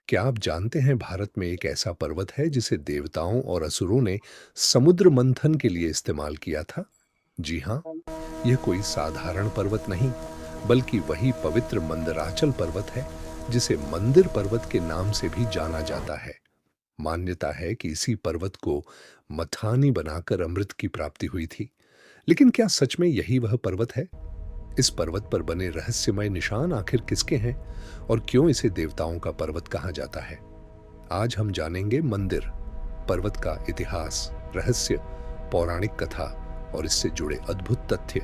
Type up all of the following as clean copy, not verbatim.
क्या आप जानते हैं भारत में एक ऐसा पर्वत है जिसे देवताओं और असुरों ने समुद्र मंथन के लिए इस्तेमाल किया था? जी हाँ, यह कोई साधारण पर्वत नहीं, बल्कि वही पवित्र मंदराचल पर्वत है, जिसे मंदिर पर्वत के नाम से भी जाना जाता है। मान्यता है कि इसी पर्वत को मथानी बनाकर अमृत की प्राप्ति हुई थी। लेकिन क्या सच में यही वह पर्वत है? इस पर्वत पर बने रहस्यमय निशान आखिर किसके हैं और क्यों इसे देवताओं का पर्वत कहा जाता है? आज हम जानेंगे मंदिर पर्वत का इतिहास, रहस्य, पौराणिक कथा और इससे जुड़े अद्भुत तथ्य।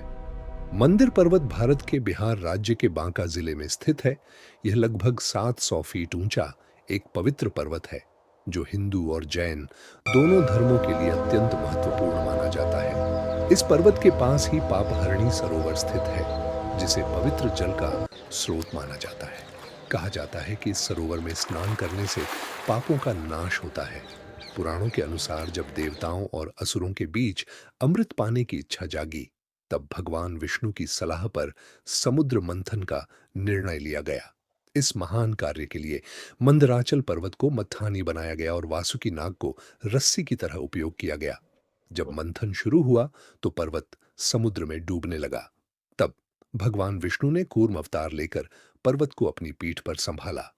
मंदिर पर्वत भारत के बिहार राज्य के बांका जिले में स्थित है। यह लगभग 700 फीट ऊंचा एक पवित्र पर्वत है, जो हिंदू और जैन दोनों धर्मों के लिए अत्यंत महत्वपूर्ण माना जाता है। इस पर्वत के पास ही पापहरणी सरोवर स्थित है, जिसे पवित्र जल का स्रोत माना जाता है। कहा जाता है कि इस सरोवर में स्नान करने से पापों का नाश होता है। पुराणों के अनुसार जब देवताओं और असुरों के बीच अमृत पाने की इच्छा जागी, तब भगवान विष्णु की सलाह पर समुद्र मंथन का निर्णय लिया गया। इस महान कार्य के लिए मंदराचल पर्वत को मथानी बनाया गया और वासुकी नाग को रस्सी की तरह उपयोग किया गया। जब मंथन शुरू हुआ तो पर्वत समुद्र में डूबने लगा। तब भगवान विष्णु ने कूर्म अवतार लेकर पर्वत को अपनी पीठ पर संभाला।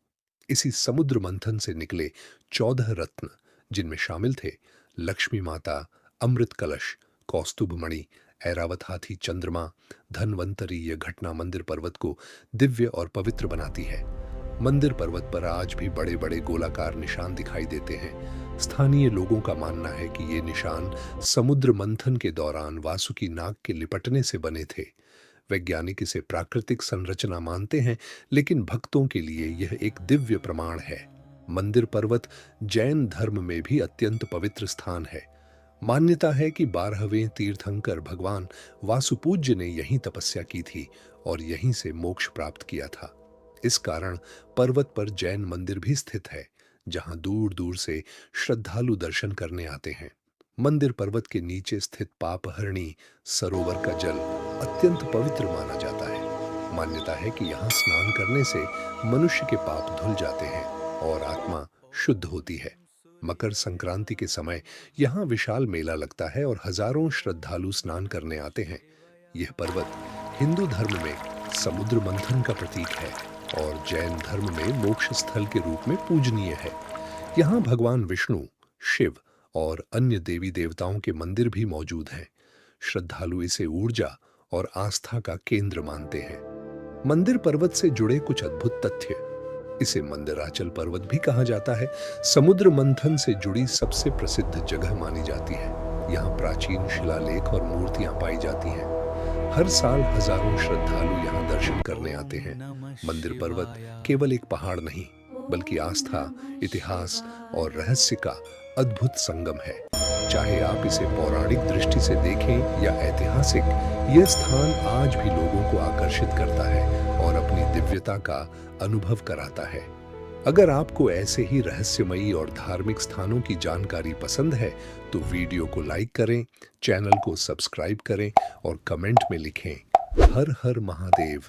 इसी समुद्र मंथन से निकले 14 रत्न, जिनमें शामिल थे लक्ष्मी माता, अमृत कलश, कौस्तुभ मणि, ऐरावत हाथी, चंद्रमा, धनवंतरी। यह घटना मंदिर पर्वत को दिव्य और पवित्र बनाती है। मंदिर पर्वत पर आज भी बड़े बड़े गोलाकार निशान दिखाई देते हैं। स्थानीय लोगों का मानना है कि ये निशान समुद्र मंथन के दौरान वासुकी नाग के लिपटने से बने थे। वैज्ञानिक इसे प्राकृतिक संरचना मानते हैं, लेकिन भक्तों के लिए यह एक दिव्य प्रमाण है। मंदिर पर्वत जैन धर्म में भी अत्यंत पवित्र स्थान है। मान्यता है कि 12वें तीर्थंकर भगवान वासुपूज्य ने यहीं तपस्या की थी और यहीं से मोक्ष प्राप्त किया था। इस कारण पर्वत पर जैन मंदिर भी स्थित है, जहां दूर दूर से श्रद्धालु दर्शन करने आते हैं। मंदिर पर्वत के नीचे स्थित पापहरणी सरोवर का जल अत्यंत पवित्र माना जाता है। मान्यता है कि यहाँ स्नान करने से मनुष्य के पाप धुल जाते हैं और आत्मा शुद्ध होती है। मकर संक्रांति के समय यहाँ विशाल मेला लगता है और हजारों श्रद्धालु स्नान करने आते हैं। यह पर्वत हिंदू धर्म में समुद्र मंथन का प्रतीक है और जैन धर्म में मोक्ष स्थल के रूप में पूजनीय है। यहाँ भगवान विष्णु, शिव और अन्य देवी देवताओं के मंदिर भी मौजूद हैं। श्रद्धालु इसे ऊर्जा और आस्था का केंद्र मानते हैं। मंदिर पर्वत से जुड़े कुछ अद्भुत तथ्य। इसे मंदिराचल पर्वत भी कहा जाता है। समुद्र मंथन से जुड़ी सबसे प्रसिद्ध जगह मानी जाती है। यहाँ प्राचीन शिलालेख और मूर्तियां पाई जाती हैं। हर साल हजारों श्रद्धालु यहाँ दर्शन करने आते हैं। मंदिर पर्वत केवल एक पहाड़ नहीं, बल्कि आस्था, इतिहास और रहस्य का अद्भुत संगम है। चाहे आप इसे पौराणिक दृष्टि से देखें या ऐतिहासिक, यह स्थान आज भी लोगों को आकर्षित करता है और अपनी दिव्यता का अनुभव कराता है। अगर आपको ऐसे ही रहस्यमयी और धार्मिक स्थानों की जानकारी पसंद है, तो वीडियो को लाइक करें, चैनल को सब्सक्राइब करें और कमेंट में लिखें, हर हर महादेव।